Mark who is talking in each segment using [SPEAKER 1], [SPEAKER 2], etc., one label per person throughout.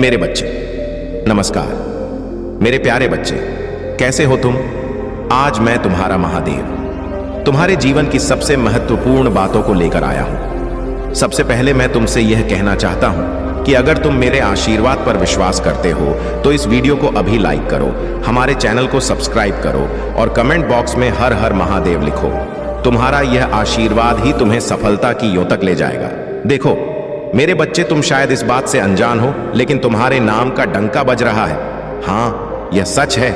[SPEAKER 1] मेरे बच्चे नमस्कार। मेरे प्यारे बच्चे, कैसे हो तुम? आज मैं तुम्हारा महादेव तुम्हारे जीवन की सबसे महत्वपूर्ण बातों को लेकर आया हूं। सबसे पहले मैं तुमसे यह कहना चाहता हूं कि अगर तुम मेरे आशीर्वाद पर विश्वास करते हो तो इस वीडियो को अभी लाइक करो, हमारे चैनल को सब्सक्राइब करो और कमेंट बॉक्स में हर हर महादेव लिखो। तुम्हारा यह आशीर्वाद ही तुम्हें सफलता की यों तक ले जाएगा। देखो मेरे बच्चे, तुम शायद इस बात से अनजान हो, लेकिन तुम्हारे नाम का डंका बज रहा है। हाँ, यह सच है।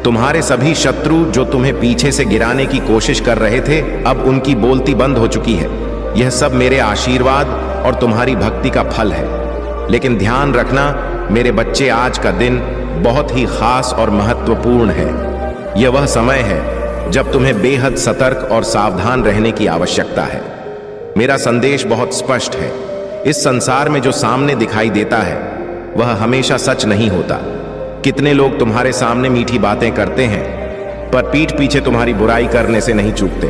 [SPEAKER 1] तुम्हारे सभी शत्रु जो तुम्हें पीछे से गिराने की कोशिश कर रहे थे, अब उनकी बोलती बंद हो चुकी है। यह सब मेरे आशीर्वाद और तुम्हारी भक्ति का फल है। लेकिन ध्यान रखना मेरे बच्चे, आज का दिन बहुत ही खास और महत्वपूर्ण है। यह वह समय है जब तुम्हें बेहद सतर्क और सावधान रहने की आवश्यकता है। मेरा संदेश बहुत स्पष्ट है। इस संसार में जो सामने दिखाई देता है वह हमेशा सच नहीं होता। कितने लोग तुम्हारे सामने मीठी बातें करते हैं पर पीठ पीछे तुम्हारी बुराई करने से नहीं चूकते।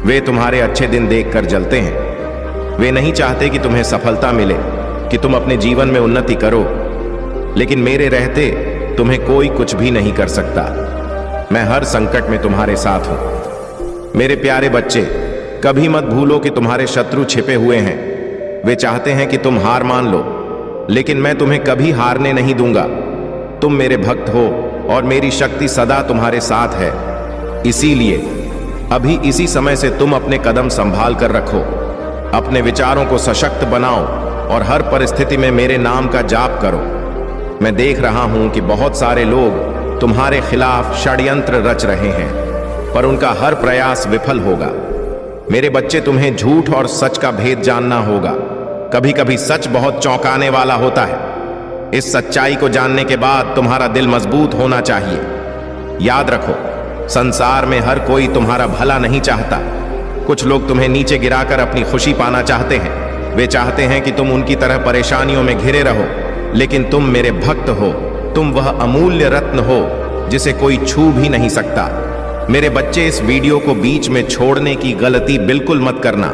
[SPEAKER 1] वे तुम्हारे अच्छे दिन देखकर जलते हैं। वे नहीं चाहते कि तुम्हें सफलता मिले, कि तुम अपने जीवन में उन्नति करो, लेकिन मेरे रहते तुम्हें कोई कुछ भी नहीं कर सकता। मैं हर संकट में तुम्हारे साथ हूं। मेरे प्यारे बच्चे, कभी मत भूलो कि तुम्हारे शत्रु छिपे हुए हैं। वे चाहते हैं कि तुम हार मान लो, लेकिन मैं तुम्हें कभी हारने नहीं दूंगा। तुम मेरे भक्त हो और मेरी शक्ति सदा तुम्हारे साथ है। इसीलिए अभी इसी समय से तुम अपने कदम संभाल कर रखो, अपने विचारों को सशक्त बनाओ और हर परिस्थिति में मेरे नाम का जाप करो। मैं देख रहा हूं कि बहुत सारे लोग तुम्हारे खिलाफ षड्यंत्र रच रहे हैं, पर उनका हर प्रयास विफल होगा। मेरे बच्चे, तुम्हें झूठ और सच का भेद जानना होगा। कभी कभी सच बहुत चौंकाने वाला होता है। इस सच्चाई को जानने के बाद तुम्हारा दिल मजबूत होना चाहिए। याद रखो, संसार में हर कोई तुम्हारा भला नहीं चाहता। कुछ लोग तुम्हें नीचे गिराकर अपनी खुशी पाना चाहते हैं। वे चाहते हैं कि तुम उनकी तरह परेशानियों में घिरे रहो, लेकिन तुम मेरे भक्त हो। तुम वह अमूल्य रत्न हो जिसे कोई छू भी नहीं सकता। मेरे बच्चे, इस वीडियो को बीच में छोड़ने की गलती बिल्कुल मत करना।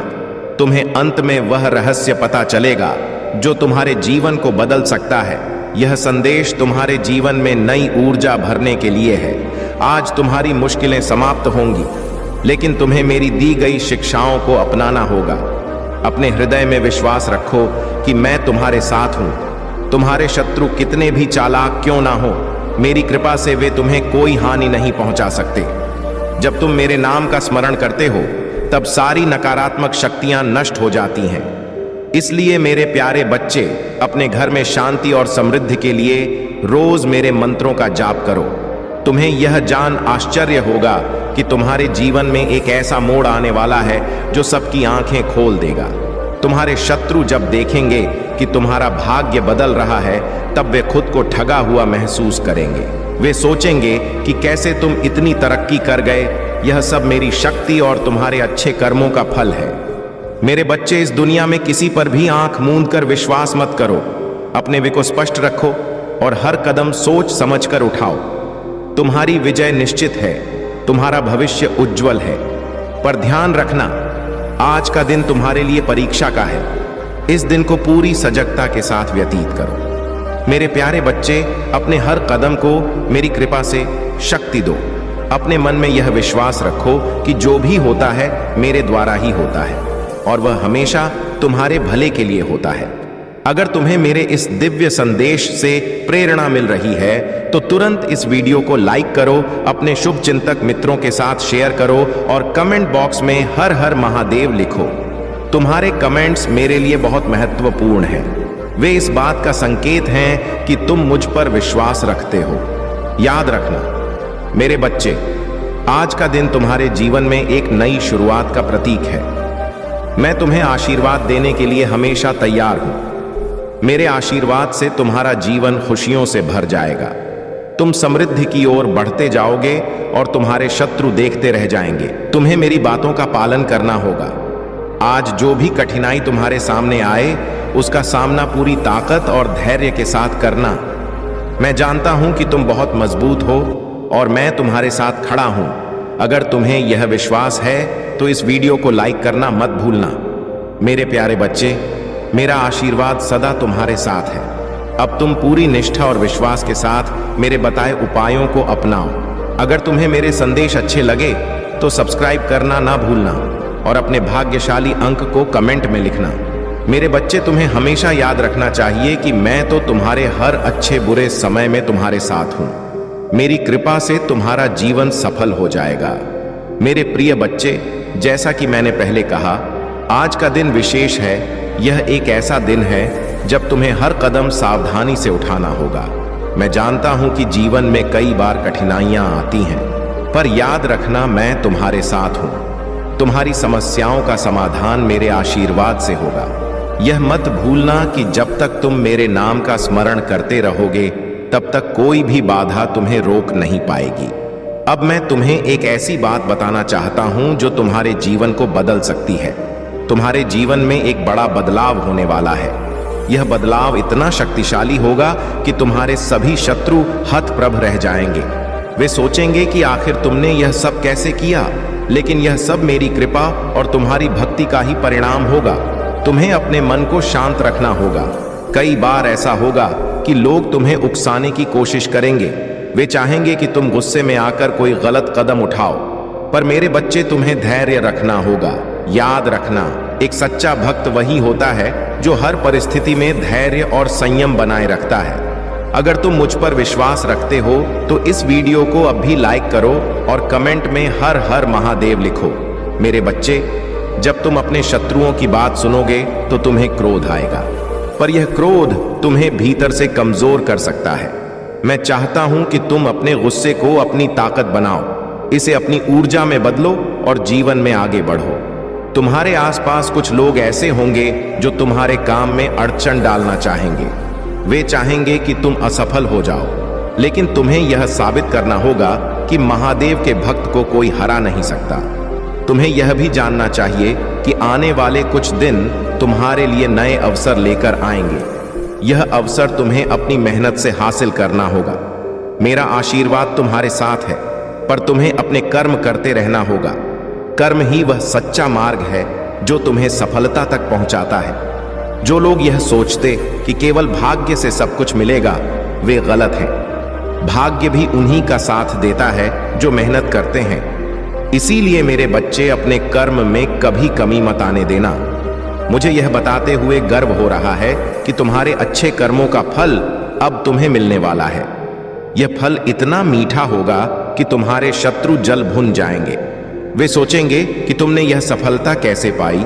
[SPEAKER 1] तुम्हें अंत में वह रहस्य पता चलेगा जो तुम्हारे जीवन को बदल सकता है। यह संदेश तुम्हारे जीवन में नई ऊर्जा भरने के लिए है। आज तुम्हारी मुश्किलें समाप्त होंगी, लेकिन तुम्हें मेरी दी गई शिक्षाओं को अपनाना होगा। अपने हृदय में विश्वास रखो कि मैं तुम्हारे साथ हूं। तुम्हारे शत्रु कितने भी चालाक क्यों ना हो, मेरी कृपा से वे तुम्हें कोई हानि नहीं पहुंचा सकते। जब तुम मेरे नाम का स्मरण करते हो तब सारी नकारात्मक शक्तियां नष्ट हो जाती हैं। इसलिए मेरे प्यारे बच्चे, अपने घर में शांति और समृद्धि के लिए रोज मेरे मंत्रों का जाप करो। तुम्हें यह जान आश्चर्य होगा कि तुम्हारे जीवन में एक ऐसा मोड़ आने वाला है जो सबकी आंखें खोल देगा। तुम्हारे शत्रु जब देखेंगे कि तुम्हारा भाग्य बदल रहा है, तब वे खुद को ठगा हुआ महसूस करेंगे। वे सोचेंगे कि कैसे तुम इतनी तरक्की कर गए। यह सब मेरी शक्ति और तुम्हारे अच्छे कर्मों का फल है। मेरे बच्चे, इस दुनिया में किसी पर भी आंख मूंद कर विश्वास मत करो। अपने वे को स्पष्ट रखो और हर कदम सोच समझकर उठाओ। तुम्हारी विजय निश्चित है। तुम्हारा भविष्य उज्जवल है। पर ध्यान रखना, आज का दिन तुम्हारे लिए परीक्षा का है। इस दिन को पूरी सजगता के साथ व्यतीत करो। मेरे प्यारे बच्चे, अपने हर कदम को मेरी कृपा से शक्ति दो। अपने मन में यह विश्वास रखो कि जो भी होता है मेरे द्वारा ही होता है और वह हमेशा तुम्हारे भले के लिए होता है। अगर तुम्हें मेरे इस दिव्य संदेश से प्रेरणा मिल रही है तो तुरंत इस वीडियो को लाइक करो, अपने शुभ चिंतक मित्रों के साथ शेयर करो और कमेंट बॉक्स में हर हर महादेव लिखो। तुम्हारे कमेंट्स मेरे लिए बहुत महत्वपूर्ण हैं। वे इस बात का संकेत हैं कि तुम मुझ पर विश्वास रखते हो। याद रखना मेरे बच्चे, आज का दिन तुम्हारे जीवन में एक नई शुरुआत का प्रतीक है। मैं तुम्हें आशीर्वाद देने के लिए हमेशा तैयार हूं। मेरे आशीर्वाद से तुम्हारा जीवन खुशियों से भर जाएगा। तुम समृद्धि की ओर बढ़ते जाओगे और तुम्हारे शत्रु देखते रह जाएंगे। तुम्हें मेरी बातों का पालन करना होगा। आज जो भी कठिनाई तुम्हारे सामने आए, उसका सामना पूरी ताकत और धैर्य के साथ करना। मैं जानता हूं कि तुम बहुत मजबूत हो और मैं तुम्हारे साथ खड़ा हूं। अगर तुम्हें यह विश्वास है तो इस वीडियो को लाइक करना मत भूलना। मेरे प्यारे बच्चे, मेरा आशीर्वाद सदा तुम्हारे साथ है। अब तुम पूरी निष्ठा और विश्वास के साथ मेरे बताए उपायों को अपनाओ। अगर तुम्हें मेरे संदेश अच्छे लगे तो सब्सक्राइब करना ना भूलना और अपने भाग्यशाली अंक को कमेंट में लिखना। मेरे बच्चे, तुम्हें हमेशा याद रखना चाहिए कि मैं तो तुम्हारे हर अच्छे बुरे समय में तुम्हारे साथ हूं। मेरी कृपा से तुम्हारा जीवन सफल हो जाएगा। मेरे प्रिय बच्चे, जैसा कि मैंने पहले कहा, आज का दिन विशेष है। यह एक ऐसा दिन है जब तुम्हें हर कदम सावधानी से उठाना होगा। मैं जानता हूं कि जीवन में कई बार कठिनाइयां आती हैं, पर याद रखना, मैं तुम्हारे साथ हूं। तुम्हारी समस्याओं का समाधान मेरे आशीर्वाद से होगा। यह मत भूलना कि जब तक तुम मेरे नाम का स्मरण करते रहोगे तब तक कोई भी बाधा तुम्हें रोक नहीं पाएगी। अब मैं तुम्हें एक ऐसी बात बताना चाहता हूं जो तुम्हारे जीवन को बदल सकती है। तुम्हारे जीवन में एक बड़ा बदलाव होने वाला है। यह बदलाव इतना शक्तिशाली होगा कि तुम्हारे सभी शत्रु हतप्रभ रह जाएंगे। वे सोचेंगे कि आखिर तुमने यह सब कैसे किया, लेकिन यह सब मेरी कृपा और तुम्हारी भक्ति का ही परिणाम होगा। तुम्हें अपने मन को शांत रखना होगा। कई बार ऐसा होगा कि लोग तुम्हें उकसाने की कोशिश करेंगे। वे चाहेंगे कि तुम गुस्से में आकर कोई गलत कदम उठाओ, पर मेरे बच्चे, तुम्हें धैर्य रखना होगा। याद रखना, एक सच्चा भक्त वही होता है जो हर परिस्थिति में धैर्य और संयम बनाए रखता है। अगर तुम मुझ पर विश्वास रखते हो तो इस वीडियो को अब भी लाइक करो और कमेंट में हर हर महादेव लिखो। मेरे बच्चे, जब तुम अपने शत्रुओं की बात सुनोगे तो तुम्हें क्रोध आएगा, पर यह क्रोध तुम्हें भीतर से कमजोर कर सकता है। मैं चाहता हूं कि तुम अपने गुस्से को अपनी ताकत बनाओ, इसे अपनी ऊर्जा में बदलो और जीवन में आगे बढ़ो। तुम्हारे आसपास कुछ लोग ऐसे होंगे जो तुम्हारे काम में अड़चन डालना चाहेंगे। वे चाहेंगे कि तुम असफल हो जाओ, लेकिन तुम्हें यह साबित करना होगा कि महादेव के भक्त को कोई हरा नहीं सकता। तुम्हें यह भी जानना चाहिए कि आने वाले कुछ दिन तुम्हारे लिए नए अवसर लेकर आएंगे। यह अवसर तुम्हें अपनी मेहनत से हासिल करना होगा। मेरा आशीर्वाद तुम्हारे साथ है, पर तुम्हें अपने कर्म करते रहना होगा। कर्म ही वह सच्चा मार्ग है जो तुम्हें सफलता तक पहुंचाता है। जो लोग यह सोचते कि केवल भाग्य से सब कुछ मिलेगा, वे गलत हैं। भाग्य भी उन्हीं का साथ देता है जो मेहनत करते हैं। इसीलिए मेरे बच्चे, अपने कर्म में कभी कमी मत आने देना। मुझे यह बताते हुए गर्व हो रहा है कि तुम्हारे अच्छे कर्मों का फल अब तुम्हें मिलने वाला है। यह फल इतना मीठा होगा कि तुम्हारे शत्रु जल भुन जाएंगे। वे सोचेंगे कि तुमने यह सफलता कैसे पाई,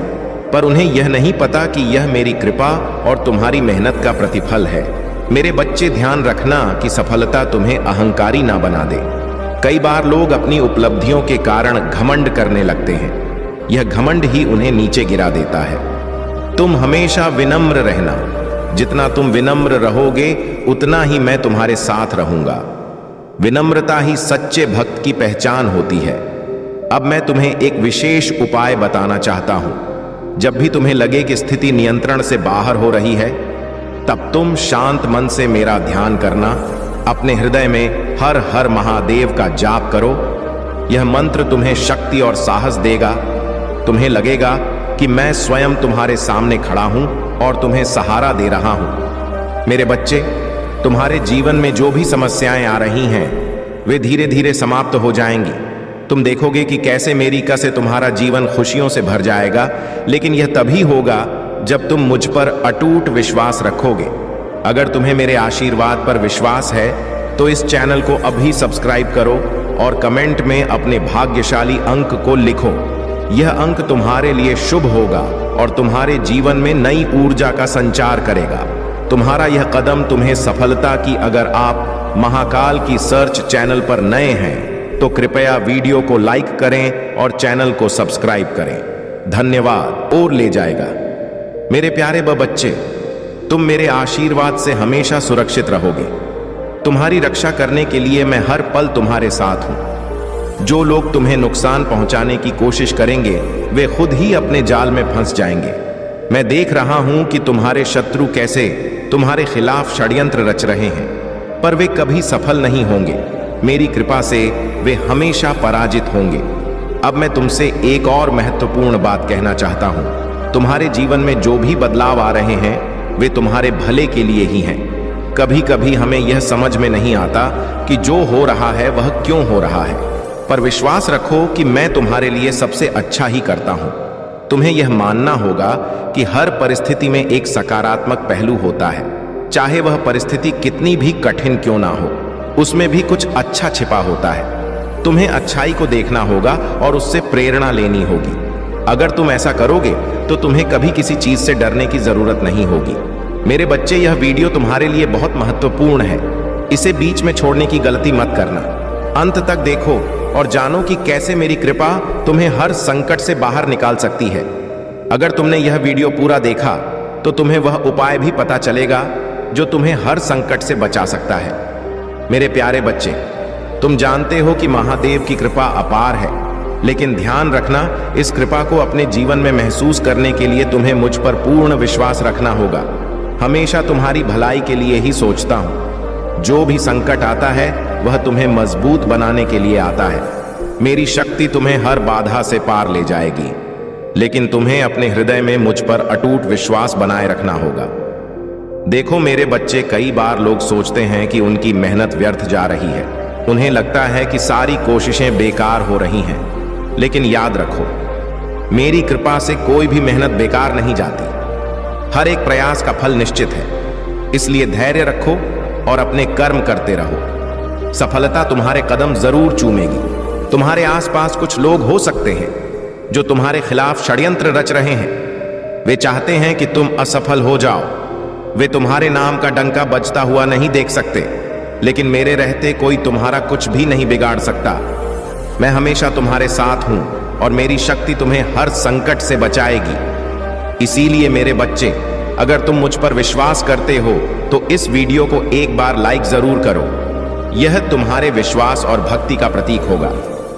[SPEAKER 1] पर उन्हें यह नहीं पता कि यह मेरी कृपा और तुम्हारी मेहनत का प्रतिफल है। मेरे बच्चे, ध्यान रखना कि सफलता तुम्हें अहंकारी ना बना दे। कई बार लोग अपनी उपलब्धियों के कारण घमंड करने लगते हैं। यह घमंड ही उन्हें नीचे गिरा देता है। तुम हमेशा विनम्र रहना। जितना तुम विनम्र रहोगे उतना ही मैं तुम्हारे साथ रहूंगा। विनम्रता ही सच्चे भक्त की पहचान होती है। अब मैं तुम्हें एक विशेष उपाय बताना चाहता हूं। जब भी तुम्हें लगे कि स्थिति नियंत्रण से बाहर हो रही है, तब तुम शांत मन से मेरा ध्यान करना। अपने हृदय में हर हर महादेव का जाप करो। यह मंत्र तुम्हें शक्ति और साहस देगा। तुम्हें लगेगा कि मैं स्वयं तुम्हारे सामने खड़ा हूं और तुम्हें सहारा दे रहा हूं। मेरे बच्चे, तुम्हारे जीवन में जो भी समस्याएं आ रही हैं, वे धीरे धीरे समाप्त हो जाएंगी। तुम देखोगे कि कैसे मेरी कृपा से तुम्हारा जीवन खुशियों से भर जाएगा, लेकिन यह तभी होगा जब तुम मुझ पर अटूट विश्वास रखोगे। अगर तुम्हें मेरे आशीर्वाद पर विश्वास है तो इस चैनल को अभी सब्सक्राइब करो और कमेंट में अपने भाग्यशाली अंक को लिखो। यह अंक तुम्हारे लिए शुभ होगा और तुम्हारे जीवन में नई ऊर्जा का संचार करेगा। तुम्हारा यह कदम तुम्हें सफलता की। अगर आप महाकाल की सर्च चैनल पर नए हैं तो कृपया वीडियो को लाइक करें और चैनल को सब्सक्राइब करें। धन्यवाद। और ले जाएगा। मेरे प्यारे बच्चे, तुम मेरे आशीर्वाद से हमेशा सुरक्षित रहोगे। तुम्हारी रक्षा करने के लिए मैं हर पल तुम्हारे साथ हूं। जो लोग तुम्हें नुकसान पहुंचाने की कोशिश करेंगे, वे खुद ही अपने जाल में फंस जाएंगे। मैं देख रहा हूं कि तुम्हारे शत्रु कैसे तुम्हारे खिलाफ षड्यंत्र रच रहे हैं, पर वे कभी सफल नहीं होंगे। मेरी कृपा से वे हमेशा पराजित होंगे। अब मैं तुमसे एक और महत्वपूर्ण बात कहना चाहता हूं। तुम्हारे जीवन में जो भी बदलाव आ रहे हैं, वे तुम्हारे भले के लिए ही हैं। कभी कभी हमें यह समझ में नहीं आता कि जो हो रहा है वह क्यों हो रहा है, पर विश्वास रखो कि मैं तुम्हारे लिए सबसे अच्छा ही करता हूं। तुम्हें यह मानना होगा कि हर परिस्थिति में एक सकारात्मक पहलू होता है, चाहे वह परिस्थिति कितनी भी कठिन क्यों ना हो, उसमें भी कुछ अच्छा छिपा होता है। तुम्हें अच्छाई को देखना होगा और उससे प्रेरणा लेनी होगी। अगर तुम ऐसा करोगे तो तुम्हें कभी किसी चीज से डरने की जरूरत नहीं होगी। मेरे बच्चे, यह वीडियो तुम्हारे लिए बहुत महत्वपूर्ण है। इसे बीच में छोड़ने की गलती मत करना। अंत तक देखो और जानो कि कैसे मेरी कृपा तुम्हें हर संकट से बाहर निकाल सकती है। अगर तुमने यह वीडियो पूरा देखा तो तुम्हें वह उपाय भी पता चलेगा जो तुम्हें हर संकट से बचा सकता है। मेरे प्यारे बच्चे, तुम जानते हो कि महादेव की कृपा अपार है, लेकिन ध्यान रखना, इस कृपा को अपने जीवन में महसूस करने के लिए तुम्हें मुझ पर पूर्ण विश्वास रखना होगा। हमेशा तुम्हारी भलाई के लिए ही सोचता हूं। जो भी संकट आता है वह तुम्हें मजबूत बनाने के लिए आता है। मेरी शक्ति तुम्हें हर बाधा से पार ले जाएगी, लेकिन तुम्हें अपने हृदय में मुझ पर अटूट विश्वास बनाए रखना होगा। देखो मेरे बच्चे, कई बार लोग सोचते हैं कि उनकी मेहनत व्यर्थ जा रही है। उन्हें लगता है कि सारी कोशिशें बेकार हो रही हैं, लेकिन याद रखो, मेरी कृपा से कोई भी मेहनत बेकार नहीं जाती। हर एक प्रयास का फल निश्चित है, इसलिए धैर्य रखो और अपने कर्म करते रहो। सफलता तुम्हारे कदम जरूर चूमेगी। तुम्हारे आसपास कुछ लोग हो सकते हैं जो तुम्हारे खिलाफ षड्यंत्र रच रहे हैं। वे चाहते हैं कि तुम असफल हो जाओ। वे तुम्हारे नाम का डंका बजता हुआ नहीं देख सकते, लेकिन मेरे रहते कोई तुम्हारा कुछ भी नहीं बिगाड़ सकता। मैं हमेशा तुम्हारे साथ हूं और मेरी शक्ति तुम्हें हर संकट से बचाएगी। इसीलिए मेरे बच्चे, अगर तुम मुझ पर विश्वास करते हो तो इस वीडियो को एक बार लाइक जरूर करो। यह तुम्हारे विश्वास और भक्ति का प्रतीक होगा।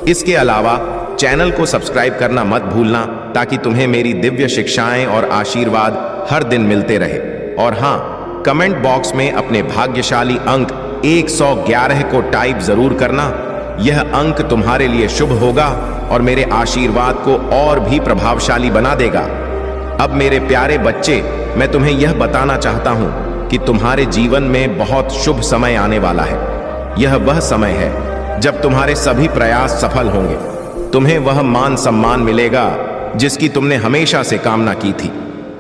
[SPEAKER 1] इसके अलावा चैनल को सब्सक्राइब करना मत भूलना, ताकि तुम्हें मेरी दिव्य शिक्षाएं और आशीर्वाद हर दिन मिलते रहे। और हाँ, कमेंट बॉक्स में अपने भाग्यशाली अंक 111 को टाइप जरूर करना। यह अंक तुम्हारे लिए शुभ होगा और मेरे आशीर्वाद को और भी प्रभावशाली बना देगा। अब मेरे प्यारे बच्चे, मैं तुम्हें यह बताना चाहता हूं कि तुम्हारे जीवन में बहुत शुभ समय आने वाला है। यह वह समय है जब तुम्हारे सभी प्रयास सफल होंगे। तुम्हें वह मान सम्मान मिलेगा जिसकी तुमने हमेशा से कामना की थी।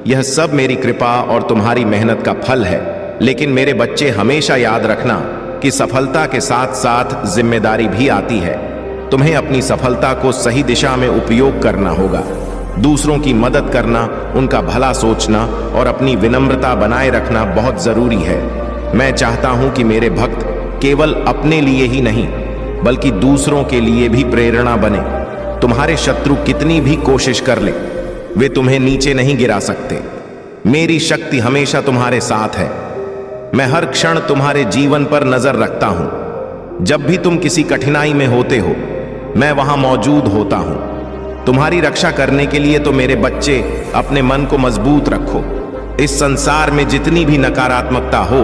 [SPEAKER 1] यह सब मेरी कृपा और तुम्हारी मेहनत का फल है। लेकिन मेरे बच्चे, हमेशा याद रखना कि सफलता के साथ साथ जिम्मेदारी भी आती है। तुम्हें अपनी सफलता को सही दिशा में उपयोग करना होगा। दूसरों की मदद करना, उनका भला सोचना और अपनी विनम्रता बनाए रखना बहुत जरूरी है। मैं चाहता हूं कि मेरे भक्त केवल अपने लिए ही नहीं, बल्कि दूसरों के लिए भी प्रेरणा बने। तुम्हारे शत्रु कितनी भी कोशिश कर ले, वे तुम्हें नीचे नहीं गिरा सकते। मेरी शक्ति हमेशा तुम्हारे साथ है। मैं हर क्षण तुम्हारे जीवन पर नजर रखता हूं। जब भी तुम किसी कठिनाई में होते हो, मैं वहां मौजूद होता हूं। तुम्हारी रक्षा करने के लिए तो मेरे बच्चे, अपने मन को मजबूत रखो। इस संसार में जितनी भी नकारात्मकता हो,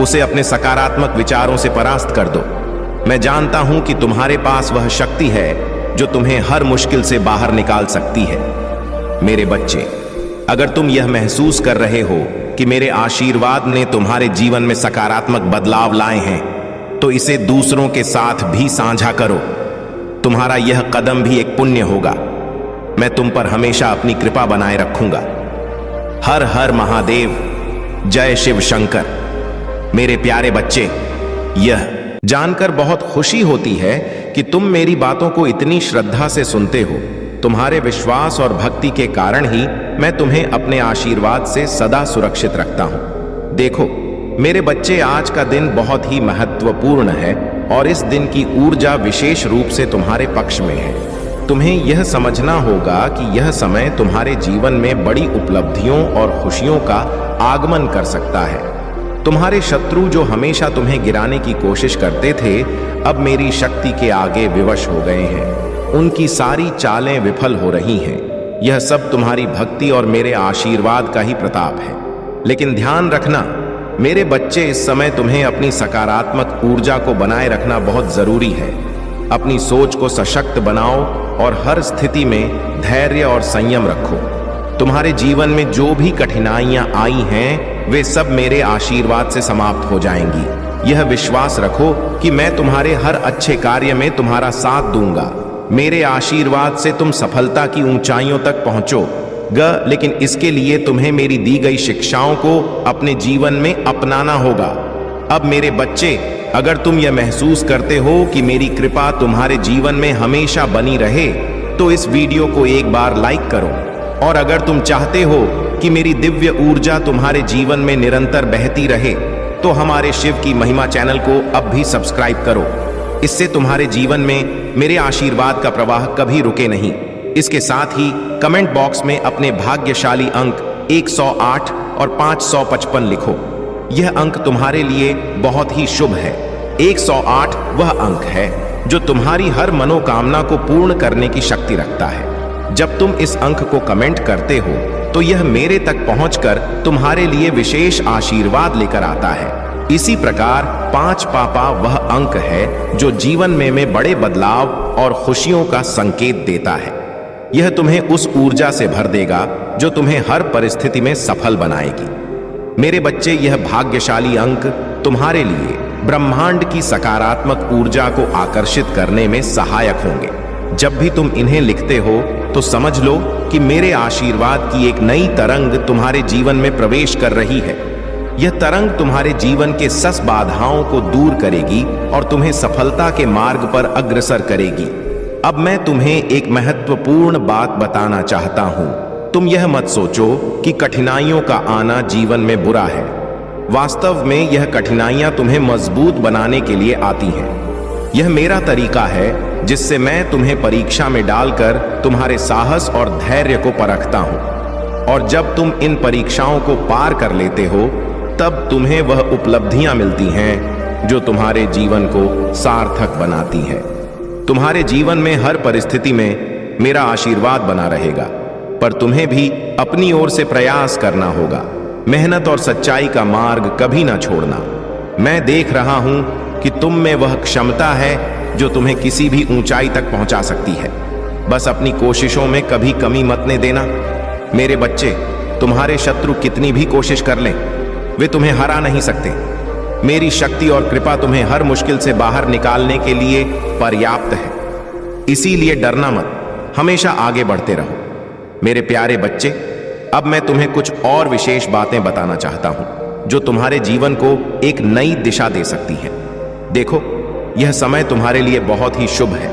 [SPEAKER 1] उसे अपने सकारात्मक विचारों से परास्त कर दो। मैं जानता हूं कि तुम्हारे पास वह शक्ति है जो तुम्हें हर मुश्किल से बाहर निकाल सकती है। मेरे बच्चे, अगर तुम यह महसूस कर रहे हो कि मेरे आशीर्वाद ने तुम्हारे जीवन में सकारात्मक बदलाव लाए हैं, तो इसे दूसरों के साथ भी साझा करो। तुम्हारा यह कदम भी एक पुण्य होगा। मैं तुम पर हमेशा अपनी कृपा बनाए रखूंगा। हर हर महादेव, जय शिव शंकर। मेरे प्यारे बच्चे, यह जानकर बहुत खुशी होती है कि तुम मेरी बातों को इतनी श्रद्धा से सुनते हो। तुम्हारे विश्वास और भक्ति के कारण ही मैं तुम्हें अपने आशीर्वाद से सदा सुरक्षित रखता हूं। देखो मेरे बच्चे, आज का दिन बहुत ही महत्वपूर्ण है और इस दिन की ऊर्जा विशेष रूप से तुम्हारे पक्ष में है। तुम्हें यह समझना होगा कि यह समय तुम्हारे जीवन में बड़ी उपलब्धियों और खुशियों का आगमन कर सकता है। तुम्हारे शत्रु जो हमेशा तुम्हें गिराने की कोशिश करते थे, अब मेरी शक्ति के आगे विवश हो गए हैं। उनकी सारी चालें विफल हो रही हैं। यह सब तुम्हारी भक्ति और मेरे आशीर्वाद का ही प्रताप है। लेकिन ध्यान रखना मेरे बच्चे, इस समय तुम्हें अपनी सकारात्मक ऊर्जा को बनाए रखना बहुत जरूरी है। अपनी सोच को सशक्त बनाओ और हर स्थिति में धैर्य और संयम रखो। तुम्हारे जीवन में जो भी कठिनाइयां आई हैं, वे सब मेरे आशीर्वाद से समाप्त हो जाएंगी। यह विश्वास रखो कि मैं तुम्हारे हर अच्छे कार्य में तुम्हारा साथ दूंगा। मेरे आशीर्वाद से तुम सफलता की ऊंचाइयों तक पहुंचोगे, लेकिन इसके लिए तुम्हें मेरी दी गई शिक्षाओं को अपने जीवन में अपनाना होगा। अब मेरे बच्चे, अगर तुम यह महसूस करते हो कि मेरी कृपा तुम्हारे जीवन में हमेशा बनी रहे, तो इस वीडियो को एक बार लाइक करो। और अगर तुम चाहते हो कि मेरी दिव्य ऊर्जा तुम्हारे जीवन में निरंतर बहती रहे, तो हमारे शिव की महिमा चैनल को अब भी सब्सक्राइब करो। इससे तुम्हारे जीवन में मेरे आशीर्वाद का प्रवाह कभी रुके नहीं। इसके साथ ही कमेंट बॉक्स में अपने भाग्यशाली अंक 108 और 555 लिखो। यह अंक तुम्हारे लिए बहुत ही शुभ है। 108 वह अंक है जो तुम्हारी हर मनोकामना को पूर्ण करने की शक्ति रखता है। जब तुम इस अंक को कमेंट करते हो, तो यह मेरे तक पहुंचकर तुम्हारे लिए विशेष आशीर्वाद लेकर आता है। इसी प्रकार 5 पापा वह अंक है जो जीवन में बड़े बदलाव और खुशियों का संकेत देता है। यह तुम्हें उस ऊर्जा से भर देगा जो तुम्हें हर परिस्थिति में सफल बनाएगी। मेरे बच्चे, यह भाग्यशाली अंक तुम्हारे लिए ब्रह्मांड की सकारात्मक ऊर्जा को आकर्षित करने में सहायक होंगे। जब भी तुम इन्हें लिखते हो, तो समझ लो कि मेरे आशीर्वाद की एक नई तरंग तुम्हारे जीवन में प्रवेश कर रही है। यह तरंग तुम्हारे जीवन के सस बाधाओं को दूर करेगी और तुम्हें सफलता के मार्ग पर अग्रसर करेगी। अब मैं तुम्हें एक महत्वपूर्ण बात बताना चाहता हूं। तुम यह मत सोचो कि कठिनाइयों का आना जीवन में बुरा है। वास्तव में यह कठिनाइयां तुम्हें मजबूत बनाने के लिए आती हैं। यह मेरा तरीका है जिससे मैं तुम्हें परीक्षा में डालकर तुम्हारे साहस और धैर्य को परखता हूं। और जब तुम इन परीक्षाओं को पार कर लेते हो, तब तुम्हें वह उपलब्धियां मिलती हैं जो तुम्हारे जीवन को सार्थक बनाती हैं। तुम्हारे जीवन में हर परिस्थिति में मेरा आशीर्वाद बना रहेगा, पर तुम्हें भी अपनी ओर से प्रयास करना होगा। मेहनत और सच्चाई का मार्ग कभी ना छोड़ना। मैं देख रहा हूं कि तुम में वह क्षमता है जो तुम्हें किसी भी ऊंचाई तक पहुंचा सकती है। बस अपनी कोशिशों में कभी कमी मत ने देना। मेरे बच्चे, तुम्हारे शत्रु कितनी भी कोशिश कर लें, वे तुम्हें हरा नहीं सकते। मेरी शक्ति और कृपा तुम्हें हर मुश्किल से बाहर निकालने के लिए पर्याप्त है। इसीलिए डरना मत, हमेशा आगे बढ़ते रहो। मेरे प्यारे बच्चे, अब मैं तुम्हें कुछ और विशेष बातें बताना चाहता हूं जो तुम्हारे जीवन को एक नई दिशा दे सकती हैं। देखो, यह समय तुम्हारे लिए बहुत ही शुभ है,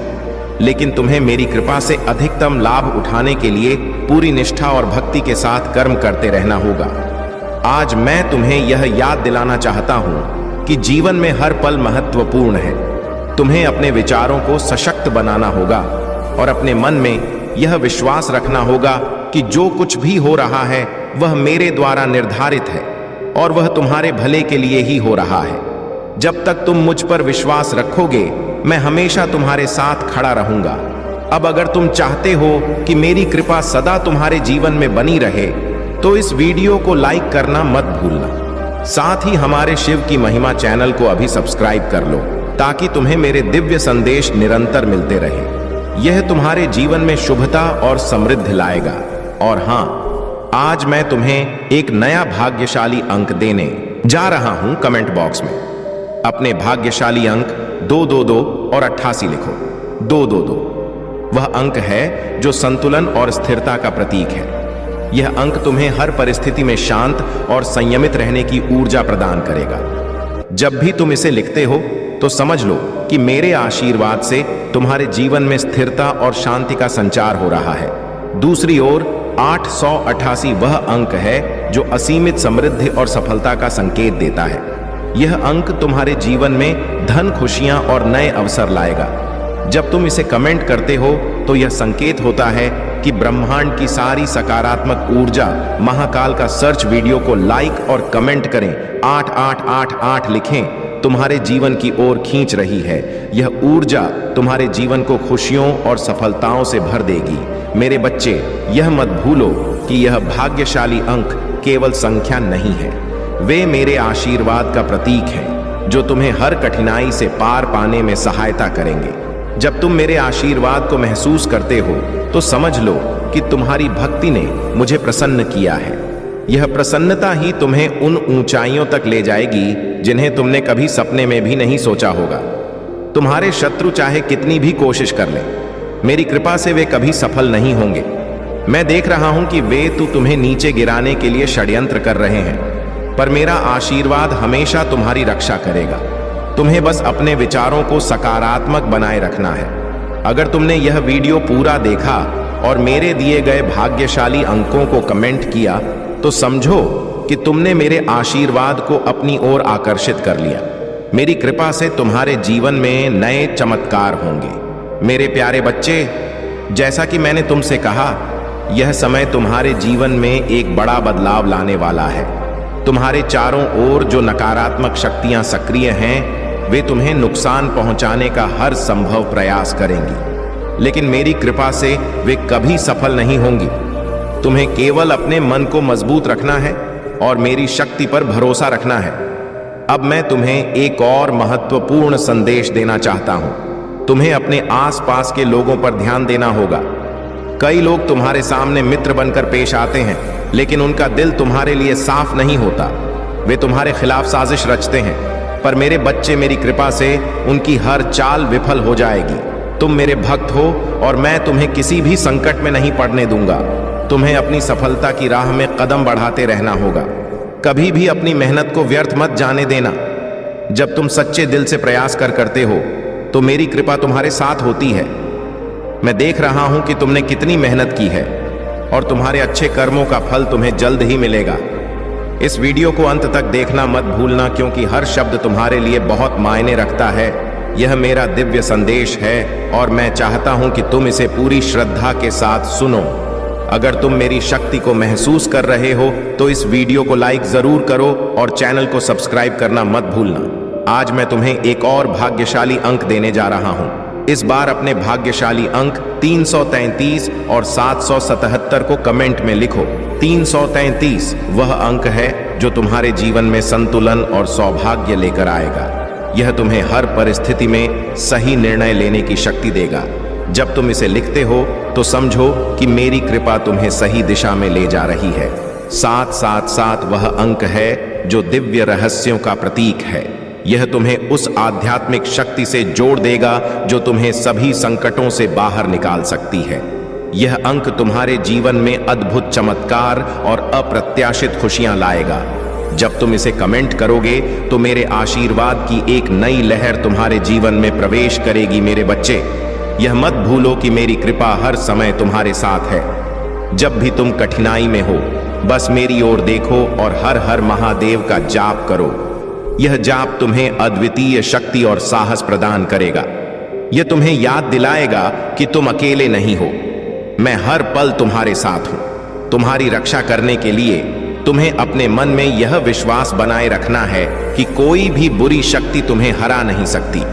[SPEAKER 1] लेकिन तुम्हें मेरी कृपा से अधिकतम लाभ उठाने के लिए पूरी निष्ठा और भक्ति के साथ कर्म करते रहना होगा। आज मैं तुम्हें यह याद दिलाना चाहता हूं कि जीवन में हर पल महत्वपूर्ण है। तुम्हें अपने विचारों को सशक्त बनाना होगा और अपने मन में यह विश्वास रखना होगा कि जो कुछ भी हो रहा है वह मेरे द्वारा निर्धारित है और वह तुम्हारे भले के लिए ही हो रहा है। जब तक तुम मुझ पर विश्वास रखोगे, मैं हमेशा तुम्हारे साथ खड़ा रहूंगा। अब अगर तुम चाहते हो कि मेरी कृपा सदा तुम्हारे जीवन में बनी रहे, तो इस वीडियो को लाइक करना मत भूलना। साथ ही हमारे शिव की महिमा चैनल को अभी सब्सक्राइब कर लो, ताकि तुम्हें मेरे दिव्य संदेश निरंतर मिलते रहे। यह तुम्हारे जीवन में शुभता और समृद्धि लाएगा। और हां, आज मैं तुम्हें एक नया भाग्यशाली अंक देने जा रहा हूं। कमेंट बॉक्स में अपने भाग्यशाली अंक 222 और 88 लिखो। 222 वह अंक है जो संतुलन और स्थिरता का प्रतीक है। यह अंक तुम्हें हर परिस्थिति में शांत और संयमित रहने की ऊर्जा प्रदान करेगा। जब भी तुम इसे लिखते हो, तो समझ लो कि मेरे आशीर्वाद से तुम्हारे जीवन में स्थिरता और शांति का संचार हो रहा है। दूसरी ओर 888 वह अंक है जो असीमित समृद्धि और सफलता का संकेत देता है। यह अंक तुम्हारे जीवन में धन, खुशियां और नए अवसर लाएगा। जब तुम इसे कमेंट करते हो, तो यह संकेत होता है कि ब्रह्मांड की सारी सकारात्मक ऊर्जा महाकाल का सर्च वीडियो को लाइक और कमेंट करें, 8888 लिखें, तुम्हारे जीवन की ओर खींच रही है। यह ऊर्जा तुम्हारे जीवन को खुशियों और सफलताओं से भर देगी। मेरे बच्चे, यह मत भूलो कि यह भाग्यशाली अंक केवल संख्या नहीं है, वे मेरे आशीर्वाद का प्रतीक हैं जो तुम्हें हर कठिनाई से पार पाने में सहायता करेंगे। जब तुम मेरे आशीर्वाद को महसूस करते हो, तो समझ लो कि तुम्हारी भक्ति ने मुझे प्रसन्न किया है। यह प्रसन्नता ही तुम्हें उन ऊंचाइयों तक ले जाएगी जिन्हें तुमने कभी सपने में भी नहीं सोचा होगा। तुम्हारे शत्रु चाहे कितनी भी कोशिश कर लें, मेरी कृपा से वे कभी सफल नहीं होंगे। मैं देख रहा हूं कि वे तुम्हें नीचे गिराने के लिए षड्यंत्र कर रहे हैं, पर मेरा आशीर्वाद हमेशा तुम्हारी रक्षा करेगा। तुम्हें बस अपने विचारों को सकारात्मक बनाए रखना है। अगर तुमने यह वीडियो पूरा देखा और मेरे दिए गए भाग्यशाली अंकों को कमेंट किया तो समझो कि तुमने मेरे आशीर्वाद को अपनी ओर आकर्षित कर लिया। मेरी कृपा से तुम्हारे जीवन में नए चमत्कार होंगे। मेरे प्यारे बच्चे, जैसा कि मैंने तुमसे कहा, यह समय तुम्हारे जीवन में एक बड़ा बदलाव लाने वाला है। तुम्हारे चारों ओर जो नकारात्मक शक्तियां सक्रिय हैं, वे तुम्हें नुकसान पहुंचाने का हर संभव प्रयास करेंगी, लेकिन मेरी कृपा से वे कभी सफल नहीं होंगी। तुम्हें केवल अपने मन को मजबूत रखना है और मेरी शक्ति पर भरोसा रखना है। अब मैं तुम्हें एक और महत्वपूर्ण संदेश देना चाहता हूं। तुम्हें अपने आसपास के लोगों पर ध्यान देना होगा। कई लोग तुम्हारे सामने मित्र बनकर पेश आते हैं, लेकिन उनका दिल तुम्हारे लिए साफ नहीं होता। वे तुम्हारे खिलाफ साजिश रचते हैं, पर मेरे बच्चे, मेरी कृपा से उनकी हर चाल विफल हो जाएगी। तुम मेरे भक्त हो और मैं तुम्हें किसी भी संकट में नहीं पड़ने दूंगा। तुम्हें अपनी सफलता की राह में कदम बढ़ाते रहना होगा। कभी भी अपनी मेहनत को व्यर्थ मत जाने देना। जब तुम सच्चे दिल से प्रयास करते हो तो मेरी कृपा तुम्हारे साथ होती है। मैं देख रहा हूं कि तुमने कितनी मेहनत की है और तुम्हारे अच्छे कर्मों का फल तुम्हें जल्द ही मिलेगा। इस वीडियो को अंत तक देखना मत भूलना, क्योंकि हर शब्द तुम्हारे लिए बहुत मायने रखता है। यह मेरा दिव्य संदेश है और मैं चाहता हूं कि तुम इसे पूरी श्रद्धा के साथ सुनो। अगर तुम मेरी शक्ति को महसूस कर रहे हो तो इस वीडियो को लाइक जरूर करो और चैनल को सब्सक्राइब करना मत भूलना। आज मैं तुम्हें एक और भाग्यशाली अंक देने जा रहा हूं। इस बार अपने भाग्यशाली अंक 333 और 777 को कमेंट में लिखो। 333 वह अंक है जो तुम्हारे जीवन में संतुलन और सौभाग्य लेकर आएगा। यह तुम्हें हर परिस्थिति में सही निर्णय लेने की शक्ति देगा। जब तुम इसे लिखते हो तो समझो कि मेरी कृपा तुम्हें सही दिशा में ले जा रही है। 777 वह अंक है जो दिव्य रहस्यों का प्रतीक है। यह तुम्हें उस आध्यात्मिक शक्ति से जोड़ देगा जो तुम्हें सभी संकटों से बाहर निकाल सकती है। यह अंक तुम्हारे जीवन में अद्भुत चमत्कार और अप्रत्याशित खुशियां लाएगा। जब तुम इसे कमेंट करोगे तो मेरे आशीर्वाद की एक नई लहर तुम्हारे जीवन में प्रवेश करेगी। मेरे बच्चे, यह मत भूलो कि मेरी कृपा हर समय तुम्हारे साथ है। जब भी तुम कठिनाई में हो, बस मेरी ओर देखो और हर हर महादेव का जाप करो। यह जाप तुम्हें अद्वितीय शक्ति और साहस प्रदान करेगा। यह तुम्हें याद दिलाएगा कि तुम अकेले नहीं हो। मैं हर पल तुम्हारे साथ हूं। तुम्हारी रक्षा करने के लिए तुम्हें अपने मन में यह विश्वास बनाए रखना है कि कोई भी बुरी शक्ति तुम्हें हरा नहीं सकती।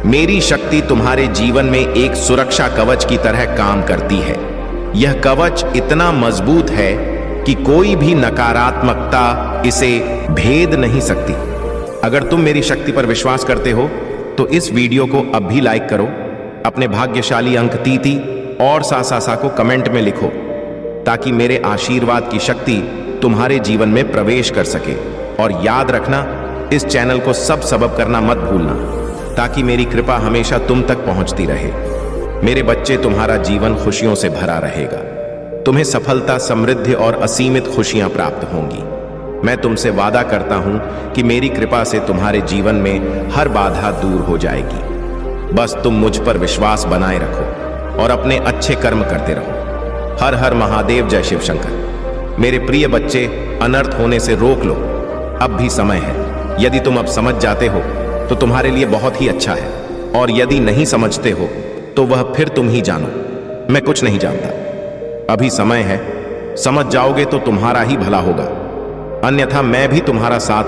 [SPEAKER 1] मेरी शक्ति तुम्हारे जीवन में एक सुरक्षा कवच की तरह काम करती है। यह कवच इतना मजबूत है कि कोई भी नकारात्मकता इसे भेद नहीं सकती। अगर तुम मेरी शक्ति पर विश्वास करते हो तो इस वीडियो को अब भी लाइक करो। अपने भाग्यशाली अंक 33 और सा को कमेंट में लिखो, ताकि मेरे आशीर्वाद की शक्ति तुम्हारे जीवन में प्रवेश कर सके। और याद रखना, इस चैनल को सब्सक्राइब करना मत भूलना, ताकि मेरी कृपा हमेशा तुम तक पहुंचती रहे। मेरे बच्चे, तुम्हारा जीवन खुशियों से भरा रहेगा। तुम्हें सफलता, समृद्धि और असीमित खुशियां प्राप्त होंगी। मैं तुमसे वादा करता हूं कि मेरी कृपा से तुम्हारे जीवन में हर बाधा दूर हो जाएगी। बस तुम मुझ पर विश्वास बनाए रखो और अपने अच्छे कर्म करते रहो। हर हर महादेव, जय शिव शंकर। मेरे प्रिय बच्चे, अनर्थ होने से रोक लो, अब भी समय है। यदि तुम अब समझ जाते हो तो तुम्हारे लिए बहुत ही अच्छा है, और यदि नहीं समझते हो तो वह फिर तुम ही जानो। मैं कुछ नहीं जानता। अभी समय है, समझ जाओगे तो तुम्हारा ही भला होगा, अन्यथा मैं भी तुम्हारा साथ